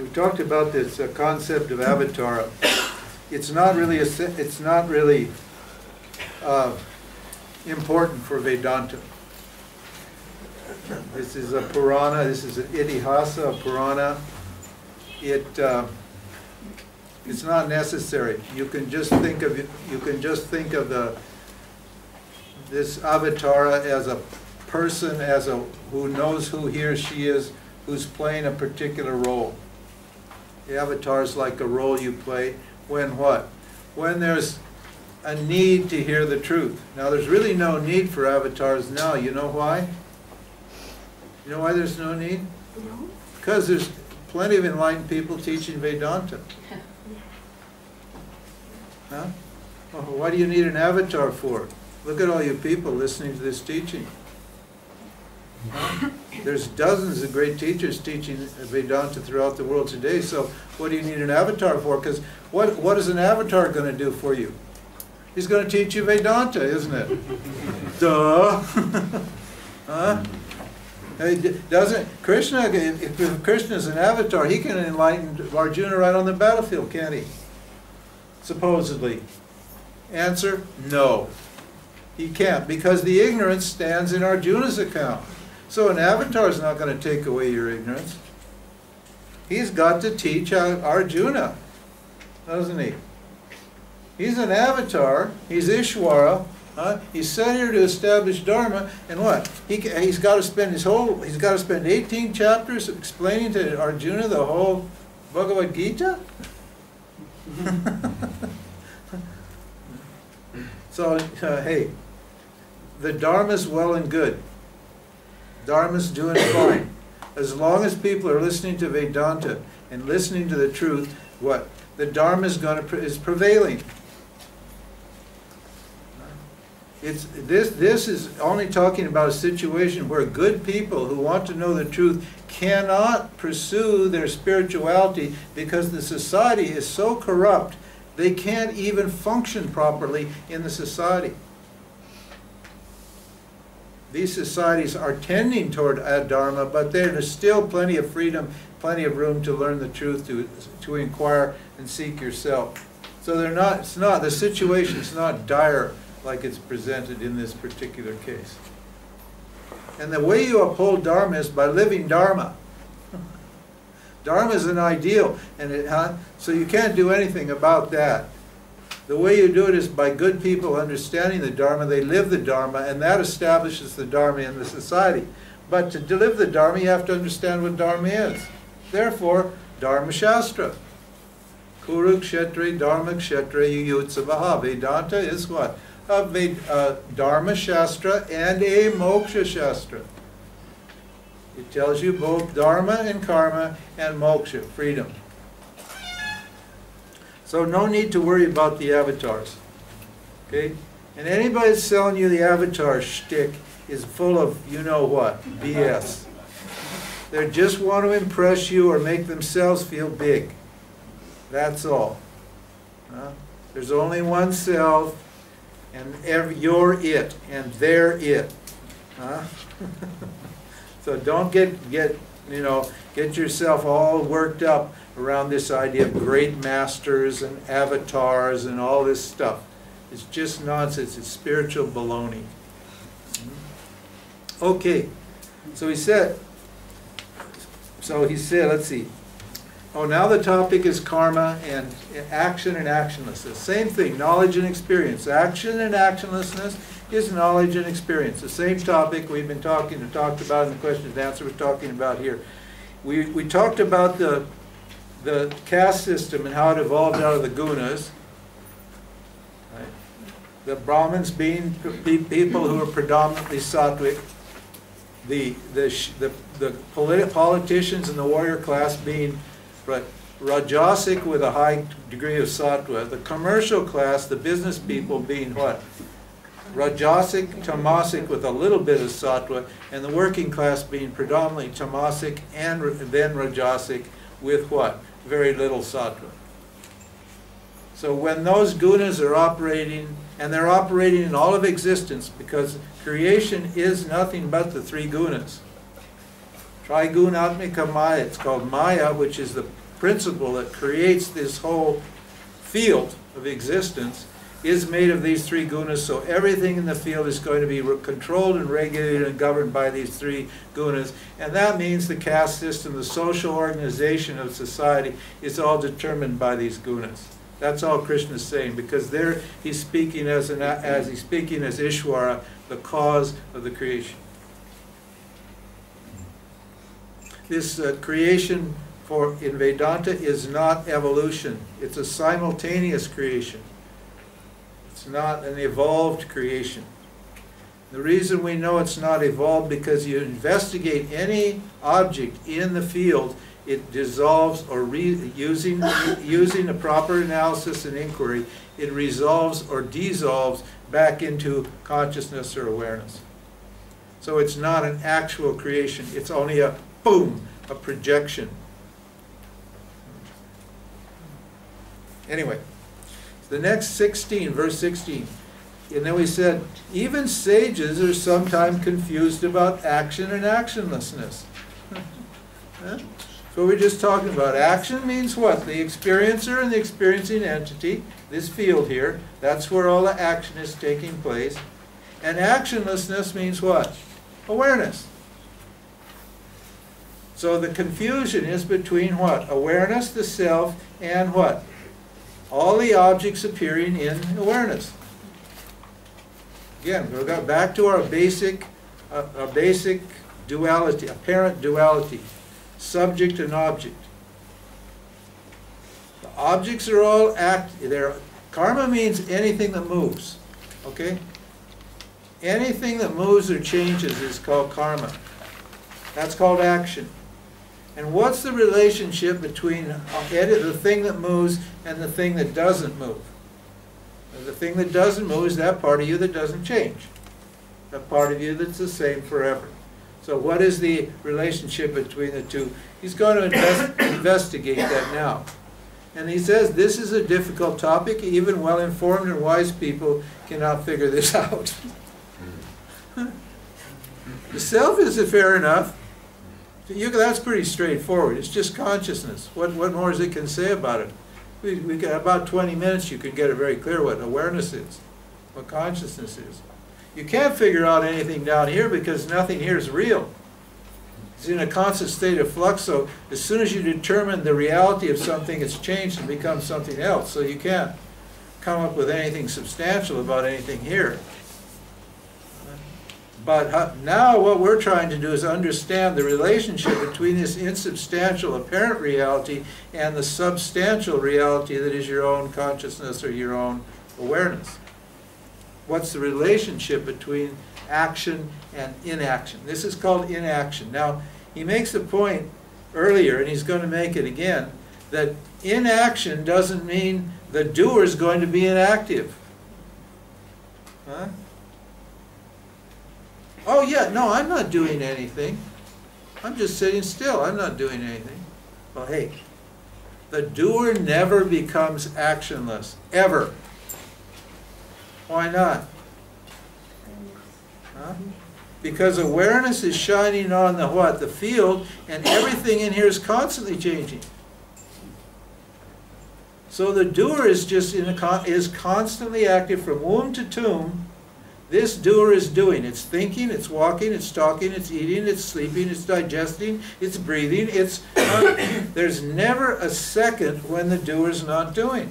We talked about this concept of avatara. It's not really important for Vedanta. This is a Purana. This is an Itihasa, a Purana. It's not necessary. You can just think of it. You can just think of this avatara as a person, who knows who he or she is, who's playing a particular role. The avatar is like a role you play when what? When there's a need to hear the truth. Now, there's really no need for avatars now. You know why? You know why there's no need? No. Because there's plenty of enlightened people teaching Vedanta. Huh? Well, what do you need an avatar for? Look at all you people listening to this teaching. Huh? There's dozens of great teachers teaching Vedanta throughout the world today, so what do you need an avatar for? Because what is an avatar going to do for you? He's going to teach you Vedanta, isn't it? Duh! Huh? Doesn't Krishna, if Krishna is an avatar, he can enlighten Arjuna right on the battlefield, can't he? Supposedly. Answer, no. He can't, because the ignorance stands in Arjuna's account. So an avatar is not going to take away your ignorance. He's got to teach Arjuna, doesn't he? He's an avatar. He's Ishvara. He's sent here to establish Dharma, and what? He's got to spend he's got to spend 18 chapters explaining to Arjuna the whole Bhagavad Gita. So hey, the Dharma's well and good. Dharma's doing fine. As long as people are listening to Vedanta and listening to the truth, what? The Dharma is prevailing. This is only talking about a situation where good people who want to know the truth cannot pursue their spirituality because the society is so corrupt they can't even function properly in the society. These societies are tending toward Dharma, but there's still plenty of freedom, plenty of room to learn the truth, to inquire and seek yourself. So the situation's not dire like it's presented in this particular case. And the way you uphold Dharma is by living Dharma. Dharma is an ideal, and so you can't do anything about that. The way you do it is by good people understanding the Dharma. They live the Dharma, and that establishes the Dharma in the society. But to live the Dharma, you have to understand what Dharma is. Therefore, Dharma Shastra. Kuru Kshetre Dharma Kshetre Yutsavaha. Vedanta is what? A Dharma Shastra and a Moksha Shastra. It tells you both Dharma and Karma and Moksha, freedom. So no need to worry about the avatars. Okay? And anybody that's selling you the avatar shtick is full of you-know-what, BS. They just want to impress you or make themselves feel big. That's all. There's only one self, and you're it, and they're it. So don't get yourself all worked up around this idea of great masters and avatars and all this stuff. It's just nonsense. It's spiritual baloney. Okay, so he said, let's see. Oh, now the topic is karma and action and actionlessness. Same thing, knowledge and experience. Action and actionlessness is knowledge and experience. The same topic we've been talked about in the question and answer we're talking about here. We talked about the caste system and how it evolved out of the gunas. Right? The Brahmins being people who are predominantly sattvic. The politicians and the warrior class being Rajasic with a high degree of sattva. The commercial class, the business people being what? Rajasic, tamasic with a little bit of sattva, and the working class being predominantly tamasic and then rajasic with what? Very little sattva. So when those gunas are operating, and they're operating in all of existence, because creation is nothing but the three gunas. Trigunatmika Maya, it's called Maya, which is the principle that creates this whole field of existence is made of these three gunas, so everything in the field is going to be controlled and regulated and governed by these three gunas. And that means the caste system, the social organization of society, is all determined by these gunas. That's all Krishna is saying, because there he's speaking as he's speaking as Ishvara, the cause of the creation. This creation in Vedanta is not evolution. It's a simultaneous creation. It's not an evolved creation. The reason we know it's not evolved, because you investigate any object in the field, it dissolves, or using a proper analysis and inquiry, it resolves or dissolves back into consciousness or awareness. So it's not an actual creation. It's only a boom, a projection. Anyway, the next 16, verse 16. And then we said, even sages are sometimes confused about action and actionlessness. So we're just talking about. Action means what? The experiencer and the experiencing entity, this field here, that's where all the action is taking place. And actionlessness means what? Awareness. So the confusion is between what? Awareness, the self, and what? All the objects appearing in awareness. Again, we got back to our basic duality, apparent duality, subject and object. The objects are all karma means anything that moves. Okay? Anything that moves or changes is called karma. That's called action. And what's the relationship between the thing that moves and the thing that doesn't move? The thing that doesn't move is that part of you that doesn't change. That part of you that's the same forever. So what is the relationship between the two? He's going to investigate that now. And he says this is a difficult topic. Even well-informed and wise people cannot figure this out. The self is fair enough. That's pretty straightforward. It's just consciousness. What more is it can say about it? We got about 20 minutes, you can get it very clear what awareness is, what consciousness is. You can't figure out anything down here because nothing here is real. It's in a constant state of flux, so as soon as you determine the reality of something, it's changed and becomes something else. So you can't come up with anything substantial about anything here. But now what we're trying to do is understand the relationship between this insubstantial apparent reality and the substantial reality that is your own consciousness or your own awareness. What's the relationship between action and inaction? This is called inaction. Now, he makes a point earlier, and he's going to make it again, that inaction doesn't mean the doer is going to be inactive. Huh? Oh yeah, no, I'm not doing anything. I'm just sitting still. I'm not doing anything. Well, hey, the doer never becomes actionless, ever. Why not? Huh? Because awareness is shining on the what? The field, and everything in here is constantly changing. So the doer is just is constantly active from womb to tomb. This doer is doing. It's thinking, it's walking, it's talking, it's eating, it's sleeping, it's digesting, it's breathing. There's never a second when the doer's not doing.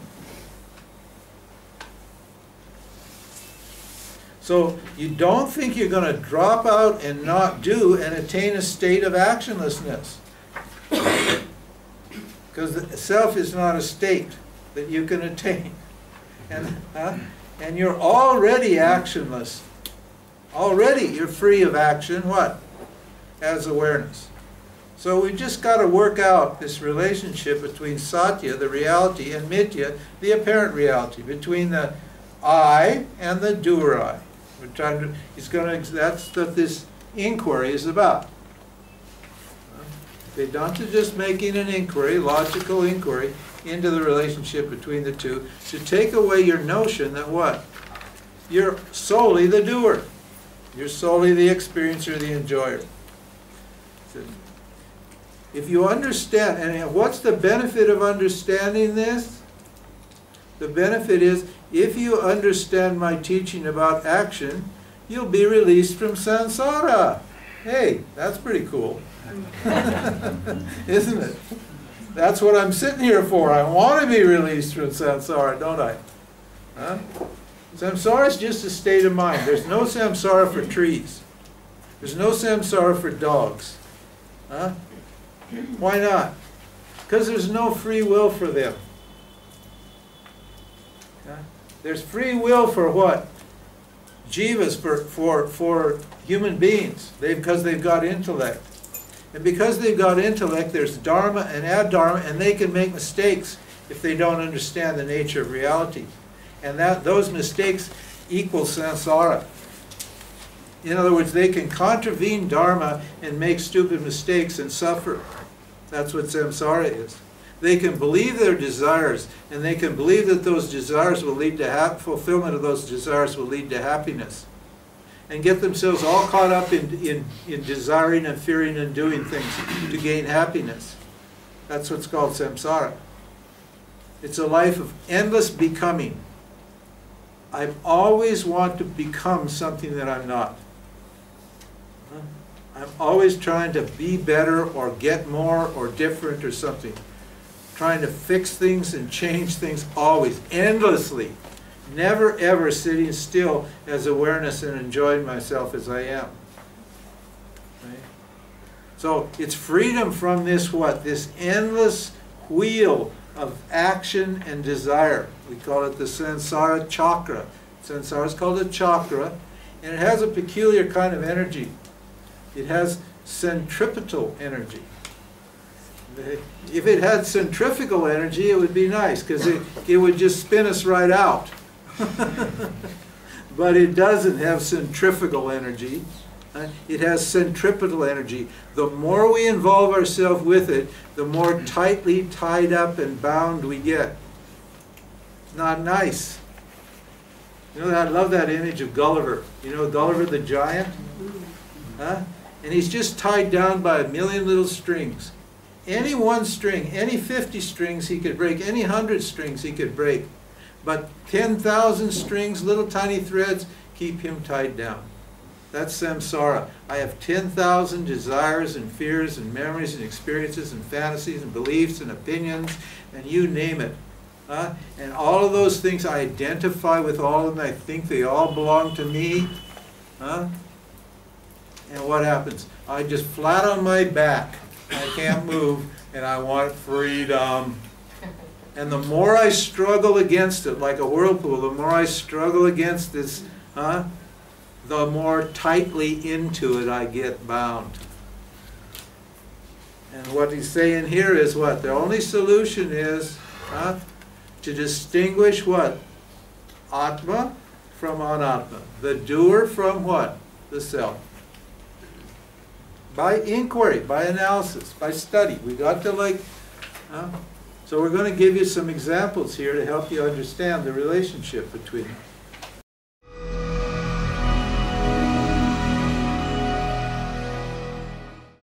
So you don't think you're going to drop out and not do and attain a state of actionlessness. Because the self is not a state that you can attain. And you're already actionless. Already you're free of action, what? As awareness. So we've just got to work out this relationship between Satya, the reality, and Mithya, the apparent reality, between the I and the doer I. We're trying to, that's what this inquiry is about. Vedanta is just making an inquiry, logical inquiry, into the relationship between the two, to take away your notion that what? You're solely the doer. You're solely the experiencer, the enjoyer. If you understand, and what's the benefit of understanding this? The benefit is, if you understand my teaching about action, you'll be released from samsara. Hey, that's pretty cool. Isn't it? That's what I'm sitting here for. I want to be released from samsara, don't I? Huh? Samsara is just a state of mind. There's no samsara for trees. There's no samsara for dogs. Huh? Why not? Because there's no free will for them. Huh? There's free will for what? Jivas, for human beings, because they've got intellect. And because they've got intellect, there's dharma and adharma, and they can make mistakes if they don't understand the nature of reality. And those mistakes equal samsara. In other words, they can contravene dharma and make stupid mistakes and suffer. That's what samsara is. They can believe their desires, and they can believe that those desires will lead to fulfillment of those desires will lead to happiness, and get themselves all caught up in desiring and fearing and doing things to gain happiness. That's what's called samsara. It's a life of endless becoming. I always want to become something that I'm not. I'm always trying to be better or get more or different or something. Trying to fix things and change things always, endlessly. Never ever sitting still as awareness and enjoying myself as I am. Right? So it's freedom from this what? This endless wheel of action and desire. We call it the samsara chakra. Samsara is called a chakra, and it has a peculiar kind of energy. It has centripetal energy. If it had centrifugal energy, it would be nice, because it would just spin us right out. But it doesn't have centrifugal energy. It has centripetal energy. The more we involve ourselves with it, the more tightly tied up and bound we get. Not nice. You know, I love that image of Gulliver. You know Gulliver the giant? Huh? And he's just tied down by 1,000,000 little strings. Any one string, any 50 strings he could break, any 100 strings he could break. But 10,000 strings, little tiny threads, keep him tied down. That's samsara. I have 10,000 desires and fears and memories and experiences and fantasies and beliefs and opinions, and you name it. And all of those things, I identify with all of them. I think they all belong to me. And what happens? I just flat on my back. I can't move, and I want freedom. And the more I struggle against it, like a whirlpool, the more I struggle against this, the more tightly into it I get bound. And what he's saying here is what? The only solution is to distinguish what? Atma from anatma. The doer from what? The self. By inquiry, by analysis, by study. We got to so we're going to give you some examples here to help you understand the relationship between them.